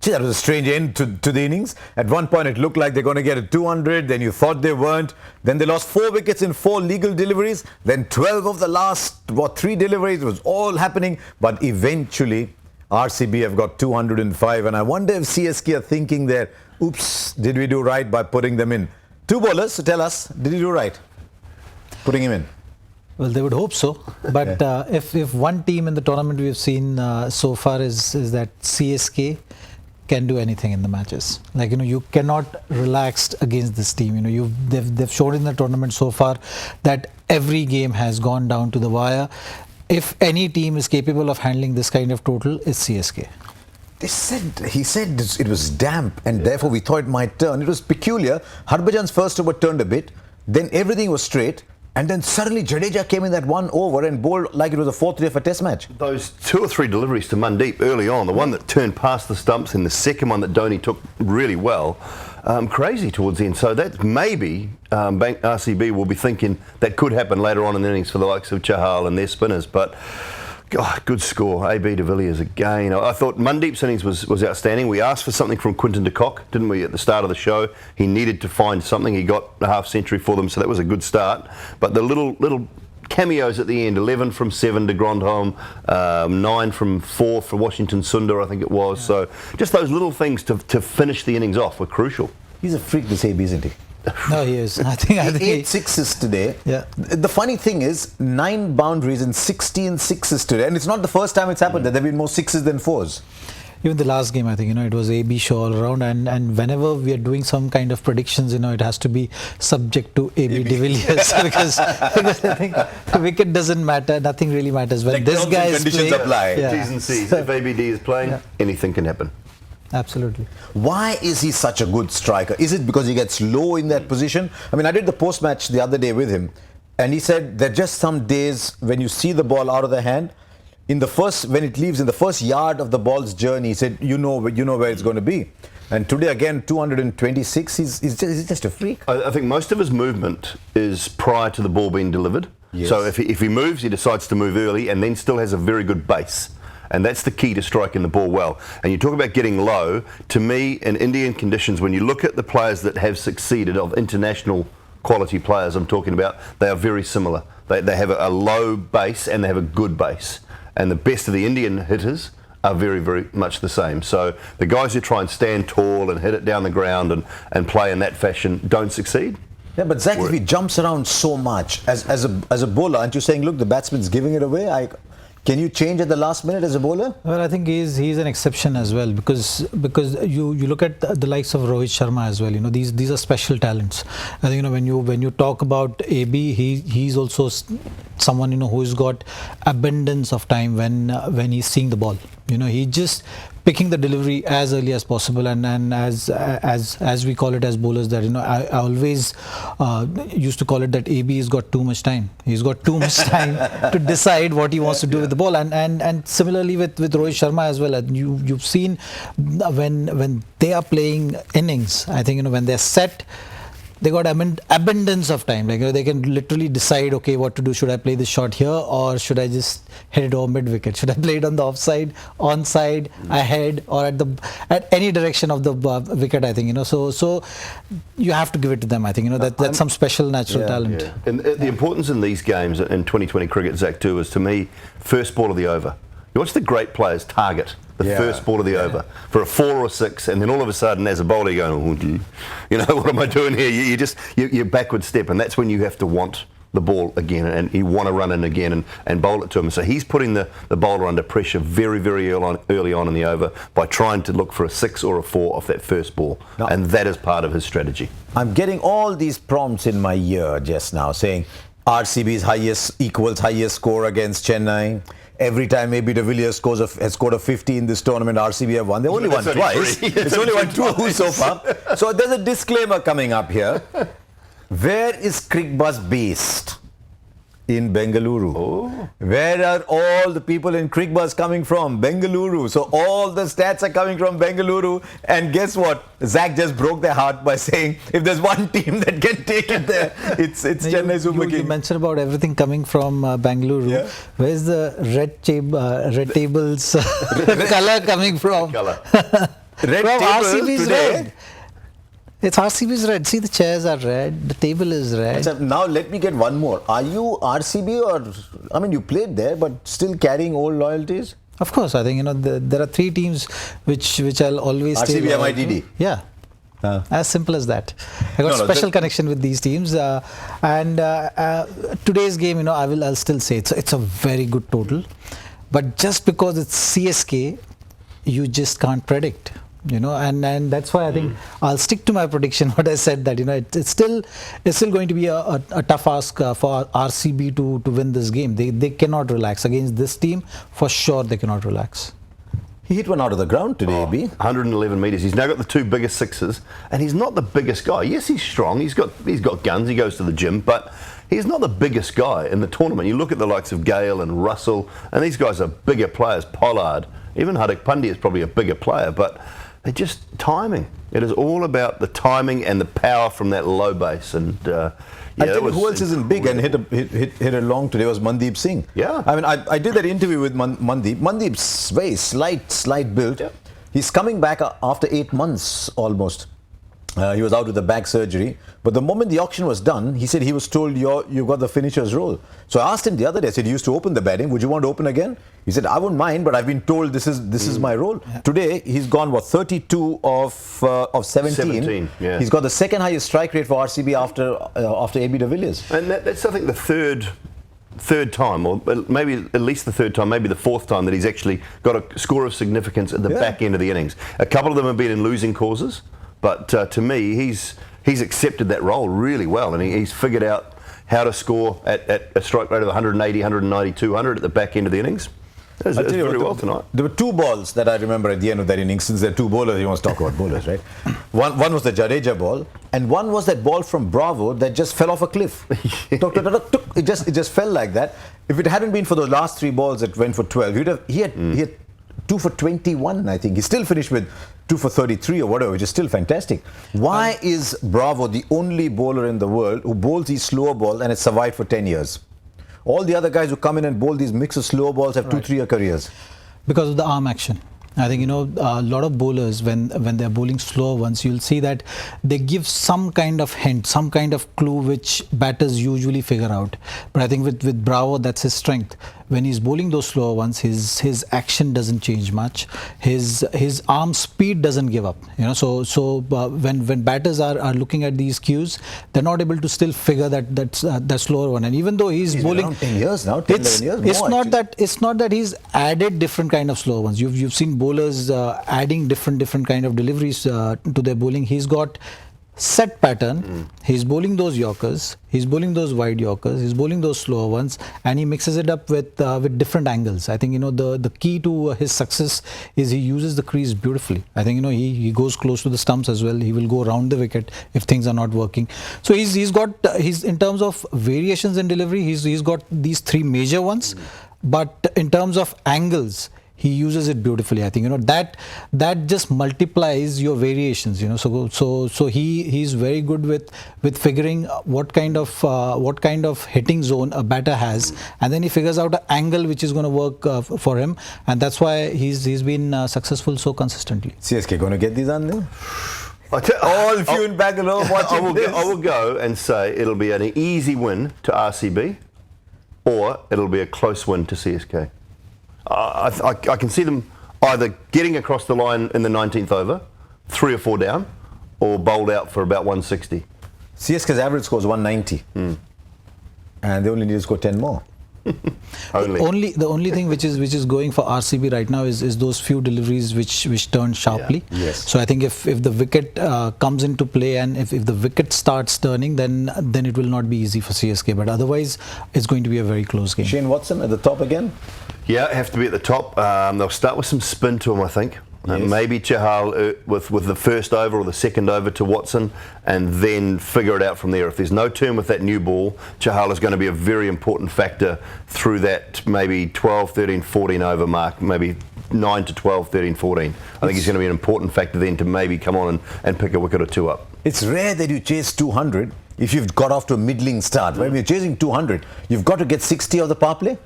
Gee, that was a strange end to the innings. At one point, it looked like they're going to get a 200. Then you thought they weren't. Then they lost 4 wickets in 4 legal deliveries. Then 12 of the last, 3 deliveries. It was all happening. But eventually, RCB have got 205. And I wonder if CSK are thinking there, oops, did we do right by putting them in? 2 bowlers, so tell us, did you do right putting him in? Well, they would hope so. But if one team in the tournament we've seen so far is that CSK can do anything in the matches. Like, you cannot relax against this team. They've shown in the tournament so far that every game has gone down to the wire. If any team is capable of handling this kind of total, it's CSK. He said it was damp and therefore we thought it might turn. It was peculiar. Harbhajan's first over turned a bit. Then everything was straight. And then suddenly Jadeja came in that 1 over and bowled like it was a 4th day of a test match. Those 2 or 3 deliveries to Mandeep early on, the one that turned past the stumps and the second one that Dhoni took really well, crazy towards the end. So that maybe RCB will be thinking that could happen later on in the innings for the likes of Chahal and their spinners. But God, good score. AB de Villiers again. I thought Mandeep's innings was outstanding. We asked for something from Quinton de Kock, didn't we, at the start of the show? He needed to find something. He got a half century for them, so that was a good start. But the little cameos at the end, 11 from 7 to Grandholm, 9 from 4 for Washington Sundar, I think it was. Yeah. So just those little things to finish the innings off were crucial. He's a freak, this AB, isn't he? No, he is. I think 8 sixes today. Yeah. The funny thing is, 9 boundaries and 16 sixes today. And it's not the first time it's happened. There have been more 6s than 4s. Even the last game, I think, it was AB show all around. And whenever we are doing some kind of predictions, it has to be subject to AB de Villiers. because I think the wicket doesn't matter. Nothing really matters. When like this guy is playing, apply. T's and C's. If ABD is playing, anything can happen. Absolutely. Why is he such a good striker? Is it because he gets low in that position? I mean, I did the post-match the other day with him, and he said there are just some days when you see the ball out of the hand, when it leaves in the first yard of the ball's journey, he said, you know where it's going to be. And today again, 226, he's just a freak. I think most of his movement is prior to the ball being delivered. Yes. So if he moves, he decides to move early and then still has a very good base. And that's the key to striking the ball well. And you talk about getting low. To me, in Indian conditions, when you look at the players that have succeeded, of international quality players I'm talking about, they are very similar. They have a low base and they have a good base. And the best of the Indian hitters are very, very much the same. So the guys who try and stand tall and hit it down the ground and play in that fashion don't succeed. Yeah, but Zach, if he jumps around so much as a bowler, aren't you saying, look, the batsman's giving it away? Can you change at the last minute as a bowler? Well, I think he's an exception as well because you look at the likes of Rohit Sharma as well. These are special talents. I think when you talk about AB, he's also someone who's got abundance of time when he's seeing the ball. He just picking the delivery as early as possible, and as we call it as bowlers, that I always used to call it that AB has got too much time. He's got too much time to decide what he wants to do with the ball, and similarly with Rohit Sharma as well. And you've seen when they are playing innings, I think when they're set, they got abundance of time. Like they can literally decide, okay, what to do. Should I play this shot here, or should I just hit it over mid wicket? Should I play it on the offside, onside, ahead, or at any direction of the wicket? I think So you have to give it to them. I think that's some special natural talent. Yeah. And the importance in these games in 2020 cricket, Zach, too, is to me first ball of the over. You watch the great players target the first ball of the over for a 4 or 6, and then all of a sudden, as a bowler, you're going, what am I doing here? You backward step, and that's when you have to want the ball again, and you want to run in again and bowl it to him. So he's putting the bowler under pressure very, very early on in the over by trying to look for a 6 or a 4 off that first ball, and that is part of his strategy. I'm getting all these prompts in my ear just now saying RCB's equals highest score against Chennai. Every time AB de Villiers has scored a 50 in this tournament, RCB have won. They only won twice. It's only won 2 so far. So there's a disclaimer coming up here. Where is Cricbuzz based? In Bengaluru. Oh. Where are all the people in Cricbuzz coming from? Bengaluru. So all the stats are coming from Bengaluru. And guess what? Zach just broke their heart by saying if there's one team that can take it there, it's Chennai Super Kings. You mentioned about everything coming from Bengaluru. Yeah. Where's the red tables color coming from? Color. red Bro, table RCB is today. red. It's RCB's red. See, the chairs are red. The table is red. So now let me get one more. Are you RCB or, I mean, you played there, but still carrying old loyalties? Of course, I think there are three teams which I'll always stay RCB, loyal to. MITD. Yeah. As simple as that. I got special connection with these teams, and today's game, I'll still say it's a very good total, but just because it's CSK, you just can't predict. And that's why I think I'll stick to my prediction. What I said that it's still going to be a tough ask for RCB to win this game. They cannot relax against this team, for sure. They cannot relax. He hit one out of the ground today, AB. 111 metres. He's now got the two biggest sixes, and he's not the biggest guy. Yes, he's strong. He's got guns. He goes to the gym, but he's not the biggest guy in the tournament. You look at the likes of Gale and Russell, and these guys are bigger players. Pollard, even Hardik Pandya is probably a bigger player, but they're just timing. It is all about the timing and the power from that low base. And I tell you who else isn't big and hit a long today was Mandeep Singh. Yeah. I mean, I did that interview with Mandeep. Mandeep's very slight build. Yeah. He's coming back after 8 months almost. He was out with the back surgery. But the moment the auction was done, he said he was told you got the finisher's role. So I asked him the other day, I said, you used to open the batting. Would you want to open again? He said, I wouldn't mind, but I've been told this is my role. Yeah. Today, he's gone, 32 of 17. 17, yeah. He's got the second highest strike rate for RCB after AB de Villiers. And that's, I think, the third time, or maybe at least the third time, maybe the fourth time that he's actually got a score of significance at the back end of the innings. A couple of them have been in losing causes. But to me, he's accepted that role really well, and he's figured out how to score at a strike rate of 180, 190, 200 at the back end of the innings. It's very well tonight. There were two balls that I remember at the end of that innings. Since there are two bowlers, you want to talk about bowlers, right? One was the Jadeja ball, and one was that ball from Bravo that just fell off a cliff. It just fell like that. If it hadn't been for those last three balls that went for 12, he had 2 for 21, I think. He still finished with 2 for 33 or whatever, which is still fantastic. Why is Bravo the only bowler in the world who bowls these slower balls and has survived for 10 years? All the other guys who come in and bowl these mix of slower balls have 2-3 year careers. Because of the arm action. I think, a lot of bowlers, when they're bowling slower ones, you'll see that they give some kind of hint, some kind of clue which batters usually figure out. But I think with Bravo, that's his strength. When he's bowling those slower ones, his action doesn't change much. His arm speed doesn't give up. So when batters are looking at these cues, they're not able to still figure that slower one. And even though he's bowling around 10 years now, 10, 11 years. It's not that he's added different kind of slower ones. You've seen bowlers adding different kind of deliveries to their bowling. He's got set pattern. He's bowling those Yorkers, he's bowling those wide Yorkers, he's bowling those slower ones, and he mixes it up with different angles. I think the key to his success is he uses the crease beautifully. I think he goes close to the stumps as well. He will go around the wicket if things are not working. So he's in terms of variations in delivery, he's got these three major ones, but in terms of angles, he uses it beautifully. I think that just multiplies your variations. So he's very good with figuring what kind of hitting zone a batter has, and then he figures out an angle which is going to work for him, and that's why he's been successful so consistently. CSK going to get these on there? All of you in Bangalore watching this. I will go and say it'll be an easy win to RCB, or it'll be a close win to CSK. I can see them either getting across the line in the 19th over, 3 or 4 down, or bowled out for about 160. CSK's average score is 190. And they only need to score 10 more. The only thing which is going for RCB right now is those few deliveries which turn sharply. Yeah. Yes. So I think if the wicket comes into play, and if the wicket starts turning, then it will not be easy for CSK. But otherwise, it's going to be a very close game. Shane Watson at the top again? Yeah, have to be at the top. They'll start with some spin to him, I think. Yes. Maybe Chahal with the first over or the second over to Watson, and then figure it out from there. If there's no turn with that new ball, Chahal is going to be a very important factor through that maybe 12, 13, 14 over mark, maybe 9 to 12, 13, 14. I think he's going to be an important factor then to maybe come on and pick a wicket or two up. It's rare that you chase 200 if you've got off to a middling start. When you're chasing 200, you've got to get 60 of the power play.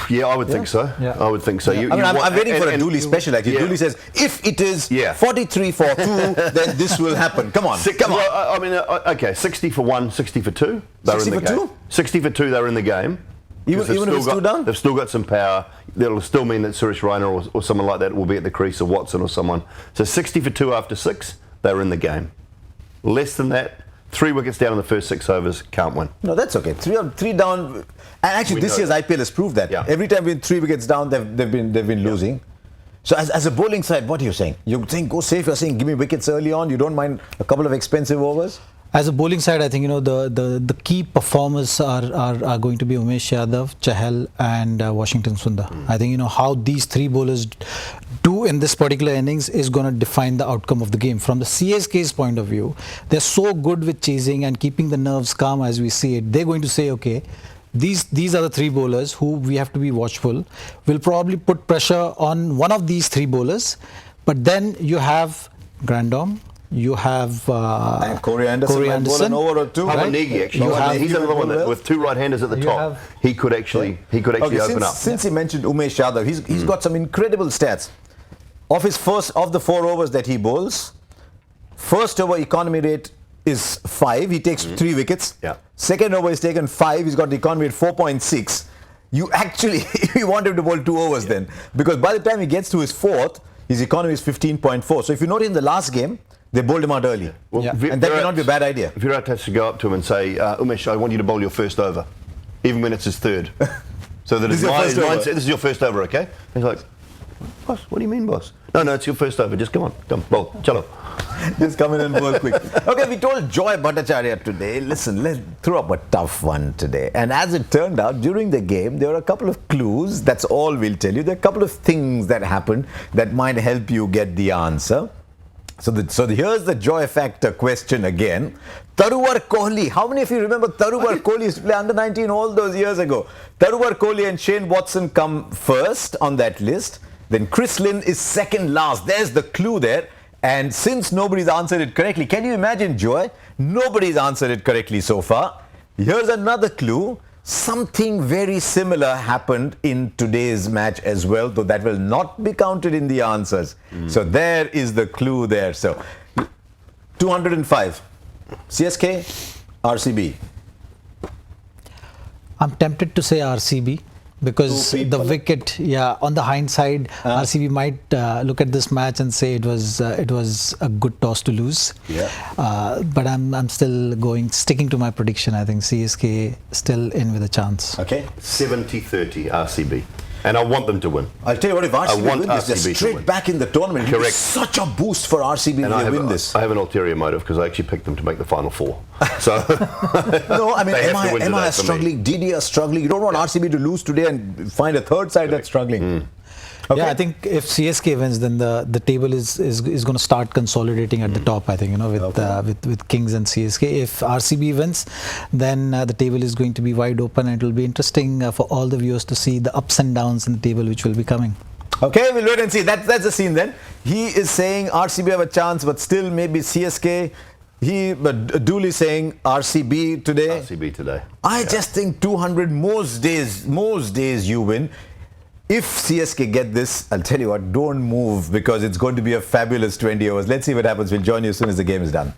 Yeah, I would think so. Yeah. I would think so. Yeah. I'm waiting for a Dooley special. Actually, yeah. Dooley says, if it is Yeah. 43-4-2, then this will happen. Come on, come on. Well, I mean, okay, 60 for 1, 60 for 2. They're 60 in the for game. 2? 60 for 2, they're in the game. Even Because if it's got, 2 down? They've still got some power. That'll still mean that Suresh Raina or someone like that will be at the crease, or Watson or someone. So 60 for 2 after 6, they're in the game. Less than that, 3 wickets down in the first 6 overs, can't win. No, that's okay. 3 down. And actually, We this know year's IPL has proved that. Yeah. Every time we're 3 wickets down, they've been losing. So as a bowling side, what are you saying? You think go safe? You're saying give me wickets early on. You don't mind a couple of expensive overs? As a bowling side, I think the key performers are going to be Umesh Yadav, Chahal, and Washington Sundar. I think how these 3 bowlers do in this particular innings is going to define the outcome of the game. From the CSK's point of view, they're so good with chasing and keeping the nerves calm as we see it. They're going to say, okay, these are the 3 bowlers who we have to be watchful. We'll probably put pressure on one of these 3 bowlers, but then you have Grandom. You have And Corey Anderson, Corey might bowl an over or 2. Pawan Negi, actually. You have- He's another one that, with 2 right-handers at the You top. have- He could actually Okay, open up. since he mentioned Umesh Yadav, he's got some incredible stats. Of the 4 overs that he bowls, first over economy rate is 5. He takes 3 wickets. Yeah. Second over is taken 5. He's got the economy rate 4.6. You actually, you want him to bowl 2 overs then, because by the time he gets to his 4th, his economy is 15.4. So if you notice in the last game, they bowled him out early. Well, Yeah. And that may not be a bad idea. Virat has to go up to him and say, Umesh, I want you to bowl your first over, even when it's his 3rd. So that This his is your mind, first his mind over. says, this is your first over, okay? He's like, boss, what do you mean, boss? No, it's your first over. Just come on, bowl, chalo. Just come in and bowl quick. Okay, we told Joy Bhattacharya today, listen, let's throw up a tough one today. And as it turned out, during the game, there were a couple of clues. That's all we'll tell you. There are a couple of things that happened that might help you get the answer. So here's the Joy Factor question again. Taruvar Kohli. How many of you remember Taruvar Kohli used to play under 19 all those years ago? Taruvar Kohli and Shane Watson come first on that list. Then Chris Lynn is second last. There's the clue there. And since nobody's answered it correctly, can you imagine, Joy? Nobody's answered it correctly so far. Here's another clue. Something very similar happened in today's match as well, though that will not be counted in the answers. So there is the clue there. So 205. CSK, RCB. I'm tempted to say RCB because the wicket, on the hindsight, RCB might look at this match and say it was a good toss to lose. Yeah. But I'm still sticking to my prediction. I think CSK still in with a chance. Okay. 70-30 RCB. And I want them to win. I'll tell you what, if RCB want win this, they're RCB to straight win. back in the tournament. It'll be Correct. such a boost for RCB if they win this. I have an ulterior motive because I actually picked them to make the final 4. So No, I mean, They have to win MI today is for me. struggling, DD are struggling. You don't want RCB to lose today and find a third side that's struggling. Okay. Yeah, I think if CSK wins, then the table is going to start consolidating at the top. I think with Kings and CSK. If RCB wins, then the table is going to be wide open, and it will be interesting for all the viewers to see the ups and downs in the table which will be coming. Okay, we'll wait and see. That's the scene then. He is saying RCB have a chance, but still maybe CSK. But Dooley saying RCB today. RCB today. I just think 200 most days you win. If CSK get this, I'll tell you what, don't move because it's going to be a fabulous 20 overs. Let's see what happens. We'll join you as soon as the game is done.